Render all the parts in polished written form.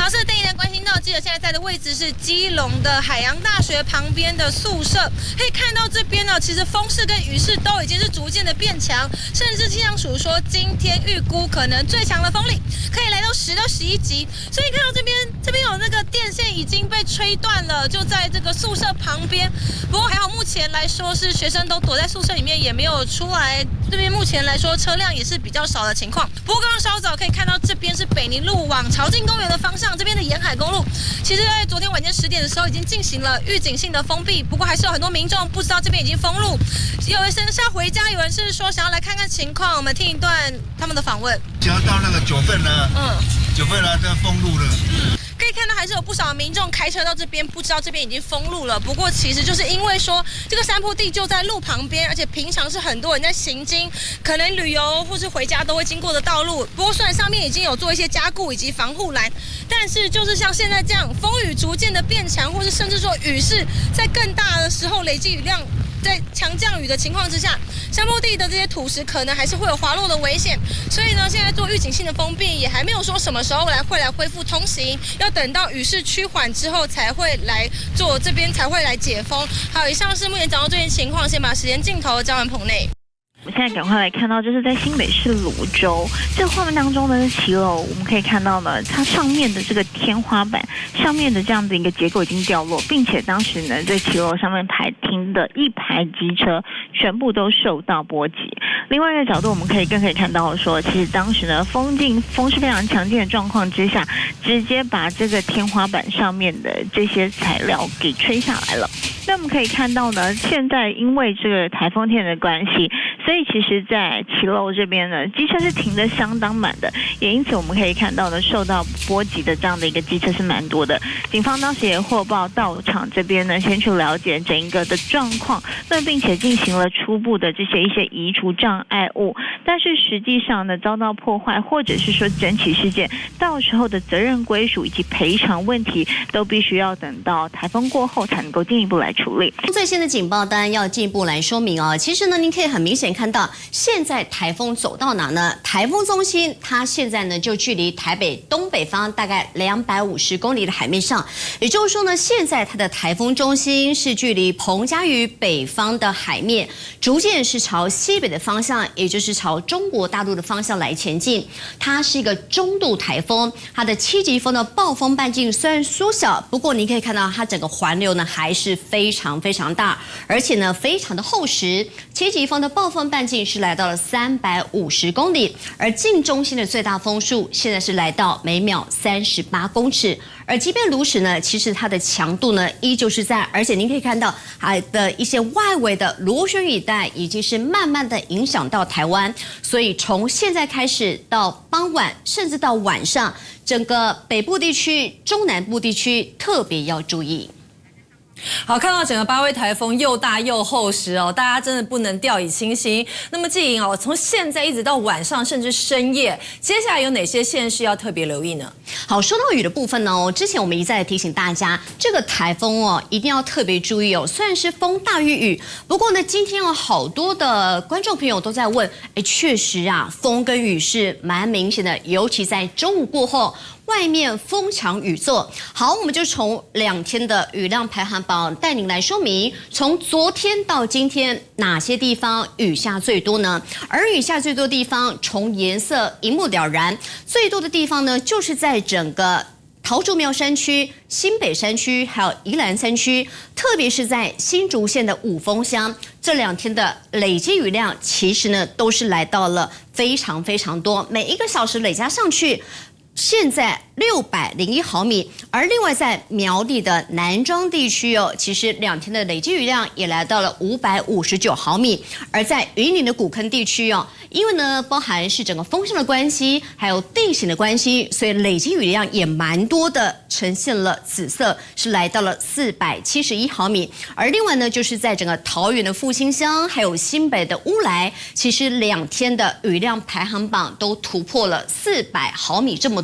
好，是第一人关心到，记者现在在的位置是基隆的海洋大学旁边的宿舍，可以看到这边呢，其实风势跟雨势都已经是逐渐的变强，甚至气象署说今天预估可能最强的风力可以来到10到11级，所以看到这边有那个电线已经被吹断了，就在这个宿舍旁边。不过还好，目前来说是学生都躲在宿舍里面，也没有出来。这边目前来说车辆也是比较少的情况。不过刚刚稍早可以看到，这边是北宁路往潮境公园的方向，这边的沿海公路，其实在昨天晚间10点的时候已经进行了预警性的封闭。不过还是有很多民众不知道这边已经封路，有人是要回家，有人是说想要来看看情况。我们听一段他们的访问。想要到那个9份呢，9份呢，这封路了。可以看到还是有不少民众开车到这边，不知道这边已经封路了。不过其实就是因为说这个山坡地就在路旁边，而且平常是很多人在行经，可能旅游或是回家都会经过的道路。不过虽然上面已经有做一些加固以及防护栏，但是就是像现在这样，风雨逐渐的变强，或是甚至说雨势在更大的时候累积雨量。在强降雨的情况之下，山坡地的这些土石可能还是会有滑落的危险，所以呢，现在做预警性的封闭，也还没有说什么时候会来恢复通行，要等到雨势趋缓之后才会来做，这边才会来解封。好，以上是目前掌握最新情况，先把时间镜头交完棚内。我们现在赶快来看到，这是在新北市泸州这个画面当中的骑楼，我们可以看到呢，它上面的这个天花板上面的这样的一个结构已经掉落，并且当时呢，在骑楼上面停的一排机车全部都受到波及。另外一个角度，我们可以看到说，其实当时呢，风势非常强劲的状况之下，直接把这个天花板上面的这些材料给吹下来了。那我们可以看到呢，现在因为这个台风天的关系，所以其实在骑楼这边呢，机车是停得相当满的，也因此我们可以看到呢，受到波及的这样的一个机车是蛮多的。警方当时也获报到场这边呢，先去了解整一个的状况，那并且进行了初步的一些移除障碍物，但是实际上呢，遭到破坏或者是说整起事件，到时候的责任归属以及赔偿问题，都必须要等到台风过后才能够进一步来处理。最新的警报当然要进一步来说明哦。其实呢，您可以很明显看到，现在台风走到哪呢？台风中心它现在呢就距离台北东北方大概250公里的海面上，也就是说呢，现在它的台风中心是距离澎嘉屿北方的海面，逐渐是朝西北的方向，也就是朝中国大陆的方向来前进。它是一个中度台风，它的7级风的暴风半径虽然缩小，不过你可以看到它整个环流呢还是非常大，而且呢非常的厚实。7级风的暴风半径是来到了350公里，而近中心的最大风速现在是来到每秒38公尺。而即便如此呢，其实它的强度呢依旧是在，而且您可以看到它的一些外围的螺旋雨带已经是慢慢的影响到台湾，所以从现在开始到傍晚甚至到晚上，整个北部地区、中南部地区特别要注意。好，看到整个8位台风又大又厚实哦，大家真的不能掉以轻心。那么季莹哦，从现在一直到晚上甚至深夜，接下来有哪些县市要特别留意呢？好，说到雨的部分呢，之前我们一再提醒大家，这个台风哦一定要特别注意哦。虽然是风大于雨，不过呢，今天有好多的观众朋友都在问，确实啊，风跟雨是蛮明显的，尤其在中午过后。外面风强雨作，好，我们就从2天的雨量排行榜带您来说明，从昨天到今天哪些地方雨下最多呢？而雨下最多的地方，从颜色一目了然，最多的地方呢，就是在整个桃竹苗山区、新北山区还有宜兰山区，特别是在新竹县的五峰乡，这2天的累积雨量其实呢都是来到了非常多，每1个小时累加上去。现在601毫米，而另外在苗栗的南庄地区哦，其实2天的累积雨量也来到了559毫米，而在云林的古坑地区哦，因为呢包含是整个风向的关系，还有地形的关系，所以累积雨量也蛮多的，呈现了紫色，是来到了471毫米。而另外呢，就是在整个桃园的复兴乡，还有新北的乌来，其实2天的雨量排行榜都突破了400毫米这么多。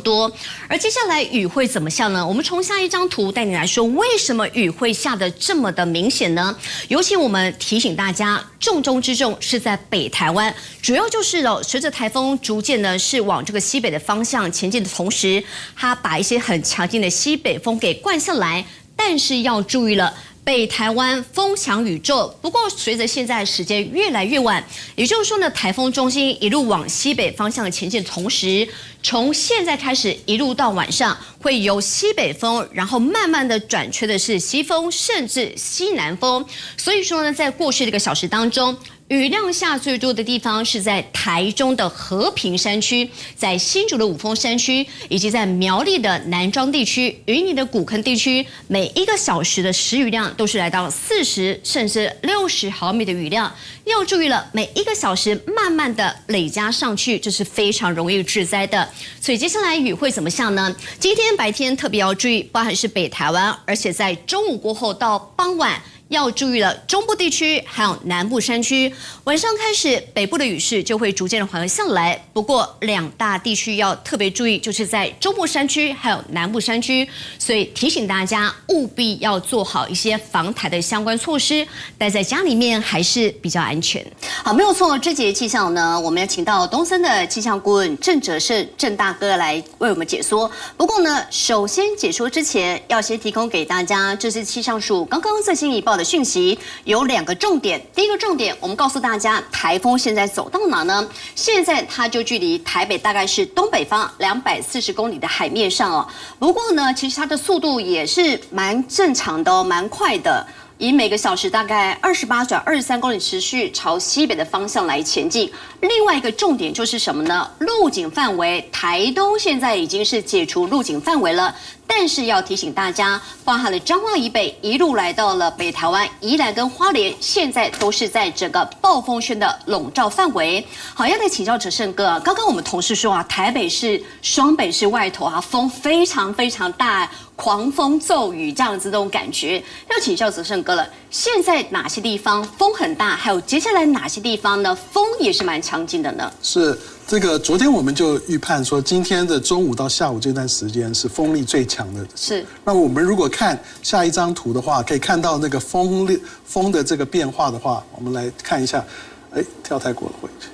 而接下来雨会怎么下呢？我们从下一张图带你来说，为什么雨会下得这么的明显呢？尤其我们提醒大家，重中之重是在北台湾，主要就是随着台风逐渐呢是往这个西北的方向前进的同时，它把一些很强劲的西北风给灌下来，但是要注意了。北台湾风强雨骤，不过随着现在时间越来越晚，也就是说呢，台风中心一路往西北方向前进的同时，从现在开始一路到晚上，会由西北风，然后慢慢的转吹的是西风，甚至西南风。所以说呢，在过去这个小时当中，雨量下最多的地方是在台中的和平山区，在新竹的五峰山区，以及在苗栗的南庄地区、云林的古坑地区，每一个小时的时雨量都是来到40甚至60毫米的雨量。要注意了，每一个小时慢慢的累加上去，这是非常容易致灾的。所以接下来雨会怎么下呢？今天白天特别要注意，包含是北台湾，而且在中午过后到傍晚。要注意了，中部地区还有南部山区，晚上开始北部的雨势就会逐渐的缓和下来。不过两大地区要特别注意，就是在中部山区还有南部山区，所以提醒大家务必要做好一些防台的相关措施，待在家里面还是比较安全。好，没有错，这节气象呢，我们要请到东森的气象顾问郑哲胜郑大哥来为我们解说。不过呢，首先解说之前，要先提供给大家，这是气象署刚刚最新一报的讯息，有2个重点。第一个重点，我们告诉大家，台风现在走到哪呢？现在它就距离台北大概是东北方240公里的海面上哦。不过呢，其实它的速度也是蛮正常的哦，蛮快的。以每个小时大概28转23公里持续朝西北的方向来前进。另外一个重点就是什么呢？路警范围，台东现在已经是解除路警范围了，但是要提醒大家，包含了彰化以北一路来到了北台湾、宜兰跟花莲，现在都是在整个暴风圈的笼罩范围。好，要再请教哲胜哥啊，刚刚我们同事说啊，台北市、双北市外头啊，风非常非常大。狂风骤雨这样子这种感觉，要请教哲胜哥了。现在哪些地方风很大？还有接下来哪些地方呢？风也是蛮强劲的呢？是这个，昨天我们就预判说，今天的中午到下午这段时间是风力最强的。是。那我们如果看下一张图的话，可以看到那个风的这个变化的话，我们来看一下。哎，跳太过了，回去。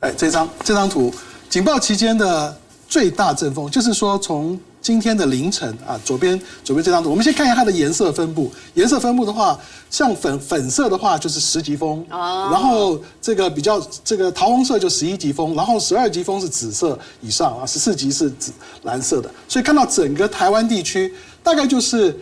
哎，这张图，警报期间的最大阵风，就是说从今天的凌晨啊，左边这张图，我们先看一下它的颜色分布。颜色分布的话，像粉色的话就是10级风，然后这个比较桃红色就11级风，然后12级风是紫色以上啊，14级是蓝色的。所以看到整个台湾地区，大概就是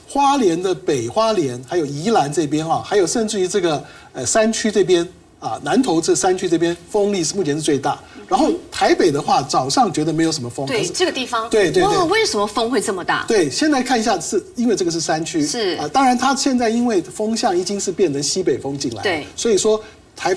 花莲的北花莲，还有宜兰这边啊，还有甚至于这个山区这边。啊，南投这山区这边风力是目前是最大，然后台北的话早上觉得没有什么风，对这个地方，对，哇，为什么风会这么大？对，现在看一下，是因为这个是山区，是啊，当然它现在因为风向已经是变成西北风进来，对，所以说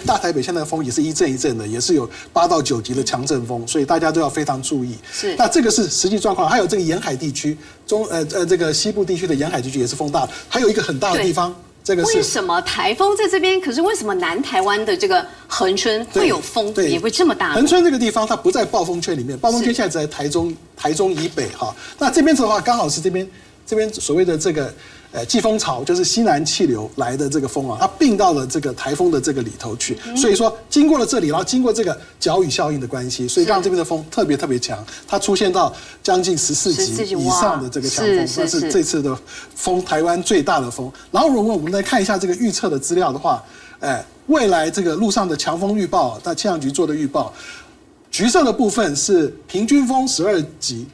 大台北现在的风也是一阵一阵的，也是有8到9级的强阵风，所以大家都要非常注意。是，那这个是实际状况，还有这个沿海地区，这个西部地区的沿海地区也是风大，还有一个很大的地方。这个是为什么台风在这边？可是为什么南台湾的这个恒春会有风也会这么大？恒春这个地方它不在暴风圈里面，暴风圈现在在台中以北哈。那这边的话刚好是这边所谓的这个季风槽，就是西南气流来的这个风啊，它并到了这个台风的这个里头去，所以说经过了这里，然后经过这个角雨效应的关系，所以让这边的风特别强，它出现到将近14级以上的这个强风，这是这次的风台湾最大的风。然后如果我们来看一下这个预测的资料的话，未来这个路上的强风预报，那气象局做的预报。橘色的部分是平均风12级，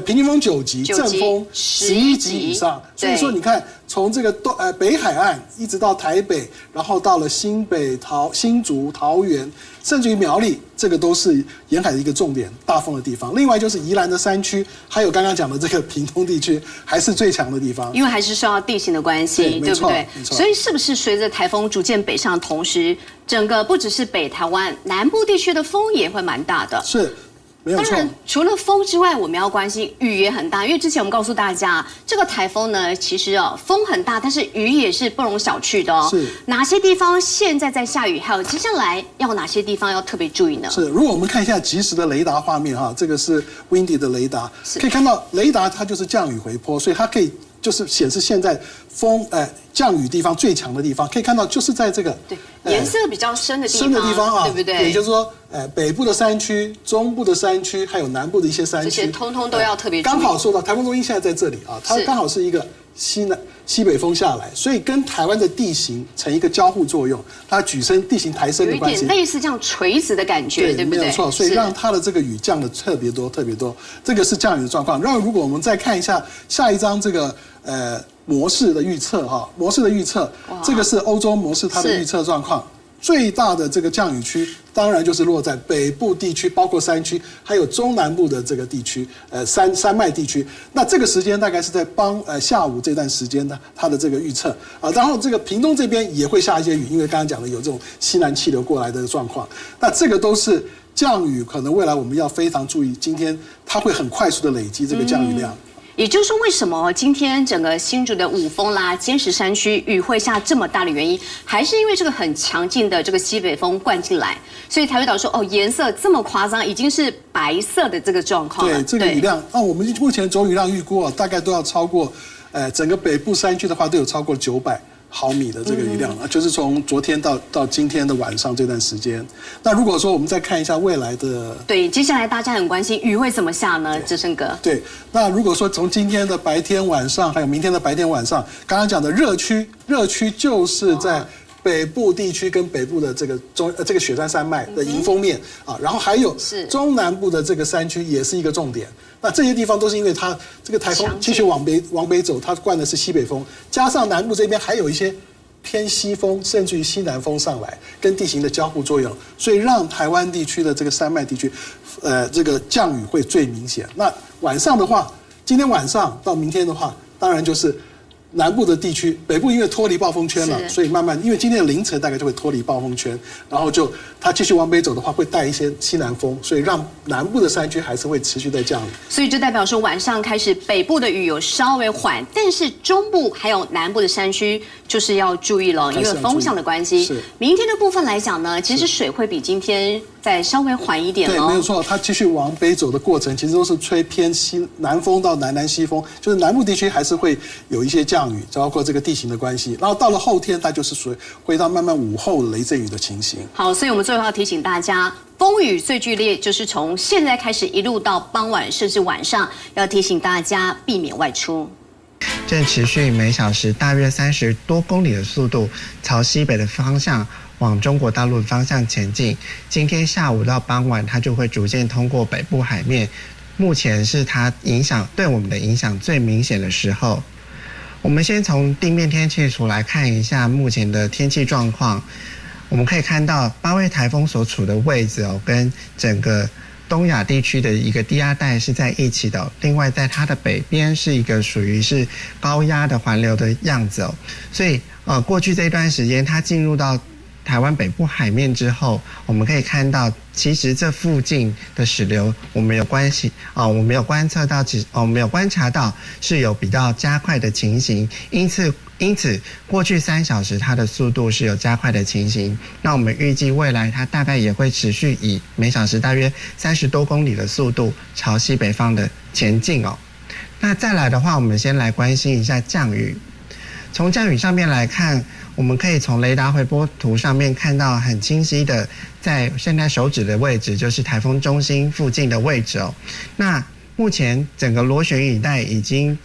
平均风9级，阵风11级以上。所以说，你看从这个北海岸一直到台北，然后到了新北、新竹、桃园，甚至于苗栗，这个都是沿海的一个重点大风的地方。另外就是宜兰的山区，还有刚刚讲的这个屏东地区，还是最强的地方。因为还是受到地形的关系，对不对？所以是不是随着台风逐渐北上的同时，整个不只是北台湾南部地区的风也会蛮大的？是。没有错。当然，除了风之外，我们要关心雨也很大，因为之前我们告诉大家，这个台风呢，其实风很大，但是雨也是不容小觑的哦。是哪些地方现在在下雨？还有接下来要哪些地方要特别注意呢？是，如果我们看一下即时的雷达画面哈，这个是 Windy 的雷达，可以看到雷达它就是降雨回波，所以它可以就是显示现在降雨地方最强的地方，可以看到就是在这个对颜色比较深的地方啊，对不对？也就是说，北部的山区、中部的山区，还有南部的一些山区，这些通通都要特别注意。刚好受到台风中心现在在这里啊，它刚好是一个西北风下来，所以跟台湾的地形成一个交互作用，它举升地形抬升的关系，有一点类似这样垂直的感觉，对不对？没有错，所以让它的这个雨降的特别多，特别多。这个是降雨的状况。如果我们再看一下下一张这个模式的预测哈，模式的预测，这个是欧洲模式它的预测状况。最大的这个降雨区，当然就是落在北部地区，包括山区，还有中南部的这个地区，山脉地区。那这个时间大概是在下午这段时间的它的这个预测啊。然后这个屏东这边也会下一些雨，因为刚刚讲的有这种西南气流过来的状况。那这个都是降雨，可能未来我们要非常注意，今天它会很快速的累积这个降雨量。也就是说，为什么今天整个新竹的五峰啦、尖石山区雨会下这么大的原因，还是因为这个很强劲的这个西北风灌进来，所以台北岛说颜色这么夸张，已经是白色的这个状况了。对，这个雨量，我们目前总雨量预估大概都要超过，整个北部山区的话都有超过900毫米的这个雨量啊，就是从昨天到今天的晚上这段时间。那如果说我们再看一下未来的，对，接下来大家很关心雨会怎么下呢？志胜哥，对，那如果说从今天的白天晚上，还有明天的白天晚上，刚刚讲的热区就是在北部地区跟北部的这个雪山山脉的迎风面啊，然后还有中南部的这个山区也是一个重点。那这些地方都是因为它这个台风继续往北走，它灌的是西北风，加上南部这边还有一些偏西风，甚至于西南风上来，跟地形的交互作用，所以让台湾地区的这个山脉地区，这个降雨会最明显。那晚上的话，今天晚上到明天的话，当然就是南部的地区，北部因为脱离暴风圈了，所以慢慢，因为今天的凌晨大概就会脱离暴风圈，然后它继续往北走的话，会带一些西南风，所以让南部的山区还是会持续在降雨。所以就代表说晚上开始，北部的雨有稍微缓，但是中部还有南部的山区就是要注意了，因为风向的关系。明天的部分来讲呢，其实水会比今天再稍微缓一点哦。对，没有错，它继续往北走的过程，其实都是吹偏南风到南西风，就是南部地区还是会有一些降雨，包括这个地形的关系。然后到了后天，它就是属于回到慢慢午后雷阵雨的情形。好，所以我们最后要提醒大家，风雨最剧烈就是从现在开始一路到傍晚甚至晚上，要提醒大家避免外出。正持续每小时大约30多公里的速度朝西北的方向往中国大陆的方向前进。今天下午到傍晚，它就会逐渐通过北部海面。目前是它对我们的影响最明显的时候。我们先从地面天气图来看一下目前的天气状况。我们可以看到八位台风所处的位置跟整个东亚地区的一个低压带是在一起的。另外，在它的北边是一个属于是高压的环流的样子所以过去这段时间它进入到台湾北部海面之后，我们可以看到，其实这附近的水流，我们有观察到是有比较加快的情形，因此过去3小时它的速度是有加快的情形。那我们预计未来它大概也会持续以每小时大约30多公里的速度朝西北方的前进那再来的话，我们先来关心一下降雨。从降雨上面来看，我们可以从雷达回波图上面看到很清晰的，在现在手指的位置就是台风中心附近的位置那目前整个螺旋雨带已经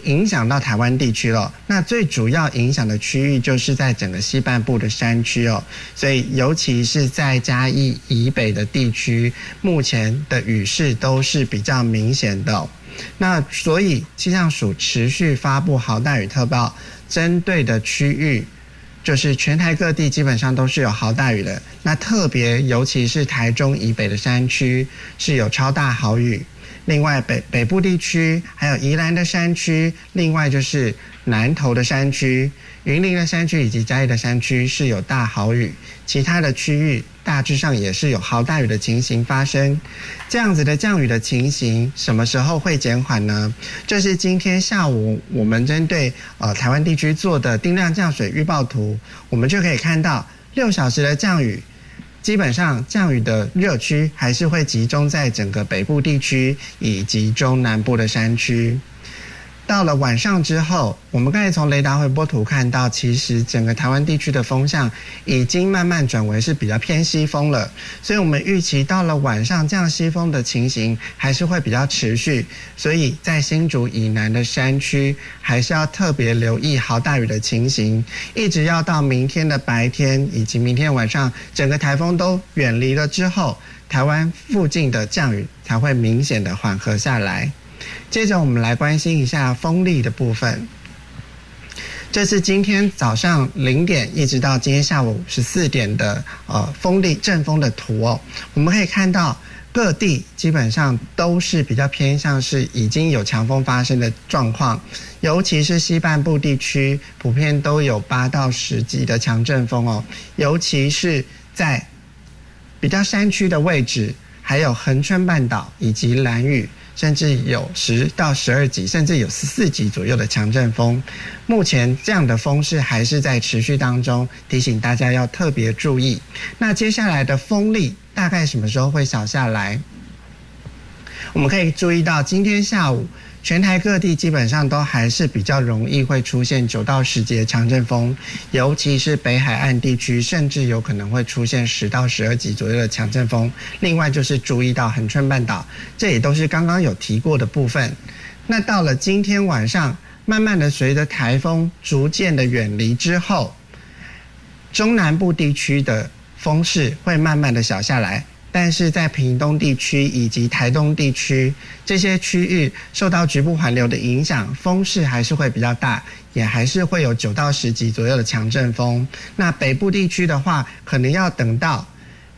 影响到台湾地区了。那最主要影响的区域就是在整个西半部的山区所以尤其是在嘉义以北的地区，目前的雨势都是比较明显的那所以气象署持续发布豪大雨特报，针对的区域就是全台各地基本上都是有豪大雨的。那特别尤其是台中以北的山区是有超大豪雨，另外北部地区还有宜兰的山区，另外就是南投的山区、云林的山区以及嘉义的山区是有大豪雨，其他的区域大致上也是有豪大雨的情形发生。这样子的降雨的情形什么时候会减缓呢？这是今天下午我们针对台湾地区做的定量降水预报图，我们就可以看到6小时的降雨，基本上降雨的热区还是会集中在整个北部地区以及中南部的山区。到了晚上之后，我们刚才从雷达回波图看到，其实整个台湾地区的风向已经慢慢转为是比较偏西风了，所以我们预期到了晚上降西风的情形还是会比较持续，所以在新竹以南的山区还是要特别留意豪大雨的情形，一直要到明天的白天以及明天晚上，整个台风都远离了之后，台湾附近的降雨才会明显的缓和下来。接着我们来关心一下风力的部分。这是今天早上0点一直到今天下午14点的风力阵风的图哦。我们可以看到各地基本上都是比较偏向是已经有强风发生的状况，尤其是西半部地区普遍都有8到10级的强阵风哦，尤其是在比较山区的位置，还有恒春半岛以及兰屿，甚至有10到12级，甚至有14级左右的强阵风。目前这样的风势还是在持续当中，提醒大家要特别注意。那接下来的风力大概什么时候会小下来？我们可以注意到今天下午全台各地基本上都还是比较容易会出现9到10级的强阵风，尤其是北海岸地区，甚至有可能会出现10到12级左右的强阵风。另外就是注意到恒春半岛，这也都是刚刚有提过的部分。那到了今天晚上，慢慢的随着台风逐渐的远离之后，中南部地区的风势会慢慢的小下来。但是在屏东地区以及台东地区这些区域受到局部环流的影响，风势还是会比较大，也还是会有9到10级左右的强阵风。那北部地区的话，可能要等到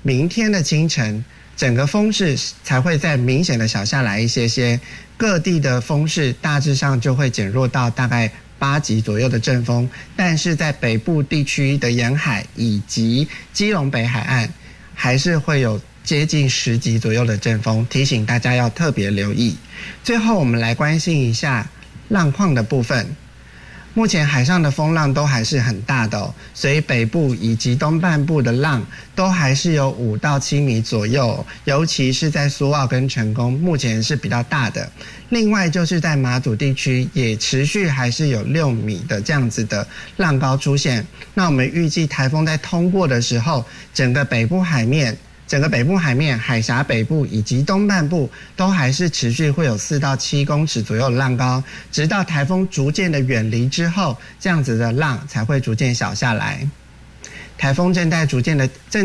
明天的清晨，整个风势才会再明显的小下来一些些，各地的风势大致上就会减弱到大概8级左右的阵风。但是在北部地区的沿海以及基隆北海岸，还是会有接近10级左右的阵风，提醒大家要特别留意。最后我们来关心一下浪况的部分。目前海上的风浪都还是很大的哦，所以北部以及东半部的浪都还是有5到7米左右，尤其是在苏澳跟成功目前是比较大的。另外就是在马祖地区也持续还是有6米的这样子的浪高出现。那我们预计台风在通过的时候，整个北部海面、海峡北部以及东半部都还是持续会有4到7公尺左右的浪高，直到台风逐渐的远离之后，这样子的浪才会逐渐小下来。台风正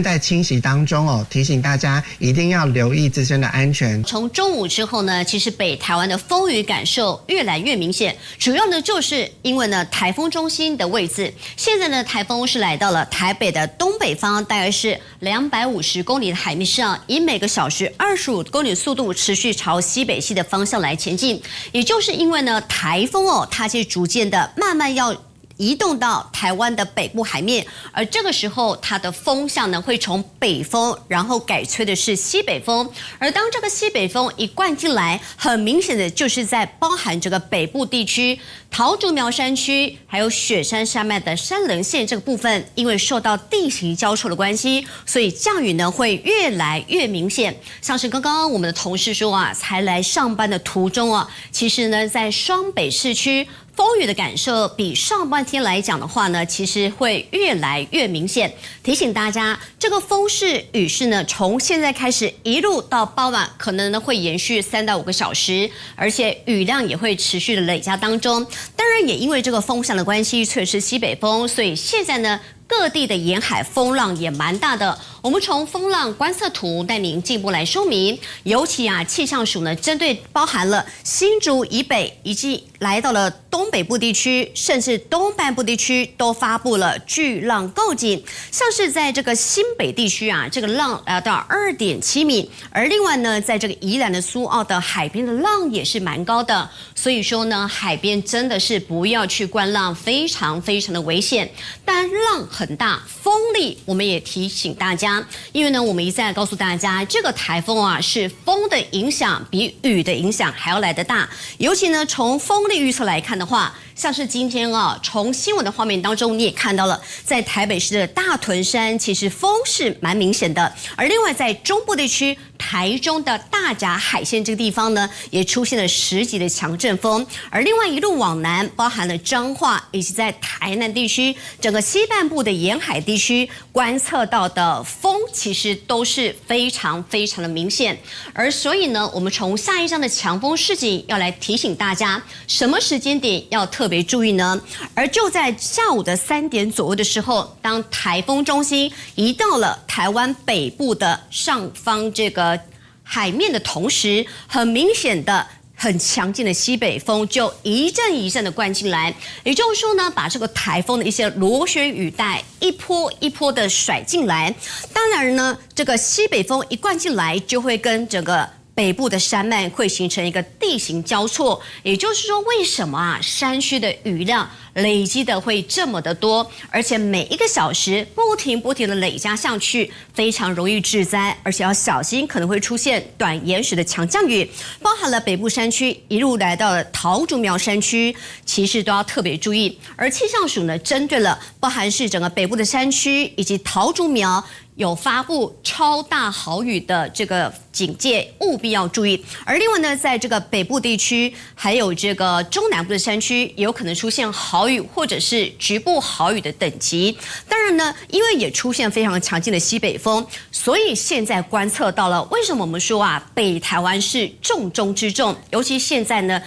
在侵袭当中哦，提醒大家一定要留意自身的安全。从中午之后呢，其实北台湾的风雨感受越来越明显，主要呢就是因为呢台风中心的位置，现在呢台风是来到了台北的东北方，大概是250公里的海面上，以每个小时25公里速度持续朝西北西的方向来前进。也就是因为呢台风哦，它是逐渐的慢慢要移动到台湾的北部海面，而这个时候它的风向呢会从北风，然后改吹的是西北风。而当这个西北风一灌进来，很明显的就是在包含这个北部地区、桃竹苗山区，还有雪山山脉的山棱线这个部分，因为受到地形交错的关系，所以降雨呢会越来越明显。像是刚刚我们的同事说啊，才来上班的途中啊，其实呢在双北市区，风雨的感受比上半天来讲的话呢，其实会越来越明显。提醒大家，这个风势、雨势呢，从现在开始一路到傍晚，可能呢会延续3到5个小时，而且雨量也会持续的累加当中。当然，也因为这个风向的关系，吹的是西北风，所以现在呢，各地的沿海风浪也蛮大的。我们从风浪观测图带您进一步来说明，尤其气象署呢，针对包含了新竹以北以及来到了东北部地区，甚至东半部地区都发布了巨浪告警，像是在这个新北地区这个浪到2.7米，而另外呢，在这个宜兰的苏澳的海边的浪也是蛮高的，所以说呢，海边真的是不要去观浪，非常非常的危险。但浪很大，风力我们也提醒大家，因为呢，我们一再告诉大家，这个台风是风的影响比雨的影响还要来得大，尤其呢，从风力预测来看的话，像是今天从新闻的画面当中你也看到了，在台北市的大屯山，其实风是蛮明显的，而另外在中部地区，台中的大甲海线这个地方呢，也出现了10级的强阵风，而另外一路往南，包含了彰化以及在台南地区，整个西半部的沿海地区观测到的风，其实都是非常非常的明显。而所以呢，我们从下一章的强风示警要来提醒大家，什么时间点要特别注意呢？而就在下午的3点左右的时候，当台风中心移到了台湾北部的上方这个海面的同时，很明显的很强劲的西北风就一阵一阵的灌进来，也就是说呢，把这个台风的一些螺旋雨带一波一波的甩进来。当然呢，这个西北风一灌进来，就会跟整个北部的山脉会形成一个地形交错，也就是说，为什么山区的雨量累积的会这么的多，而且每一个小时不停的累加上去，非常容易致灾，而且要小心可能会出现短延时的强降雨，包含了北部山区一路来到了桃竹苗山区，其实都要特别注意。而气象署呢，针对了包含是整个北部的山区以及桃竹苗，有发布超大豪雨的这个警戒，务必要注意。而另外呢，在这个北部地区，还有这个中南部的山区，也有可能出现豪雨或者是局部豪雨的等级。当然呢，因为也出现非常强劲的西北风，所以现在观测到了，为什么我们说北台湾是重中之重？尤其现在呢，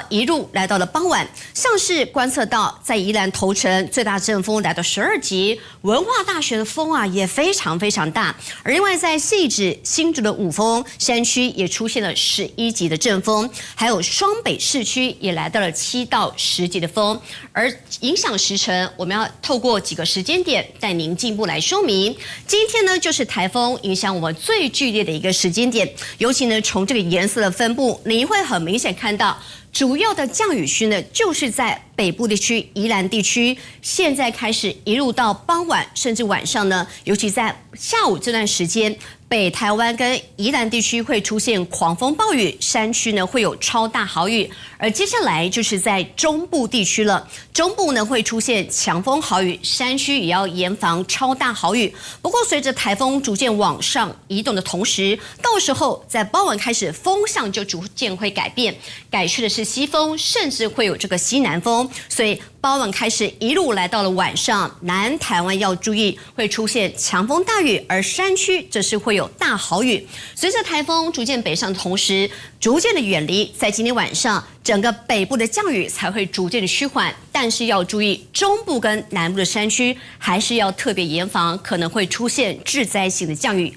一路来到了傍晚，像是观测到在宜兰头城最大阵风来到12级，文化大学的风也非常非常大，而另外在汐止、新竹的五峰山区也出现了11级的阵风，还有双北市区也来到了7到10级的风，而影响时程，我们要透过几个时间点带您进一步来说明。今天呢，就是台风影响我们最剧烈的一个时间点，尤其呢，从这个颜色的分布，你会很明显看到。主要的降雨区呢，就是在北部地区、宜兰地区，现在开始一路到傍晚，甚至晚上呢，尤其在下午这段时间，北台湾跟宜兰地区会出现狂风暴雨，山区呢会有超大豪雨，而接下来就是在中部地区了，中部呢会出现强风豪雨，山区也要严防超大豪雨。不过随着台风逐渐往上移动的同时，到时候在傍晚开始风向就逐渐会改变，改去的是西风，甚至会有这个西南风，所以傍晚开始一路来到了晚上，南台湾要注意会出现强风大雨，而山区则是会有大豪雨。随着台风逐渐北上的同时，逐渐的远离，在今天晚上整个北部的降雨才会逐渐的趋缓，但是要注意中部跟南部的山区还是要特别严防，可能会出现致灾性的降雨。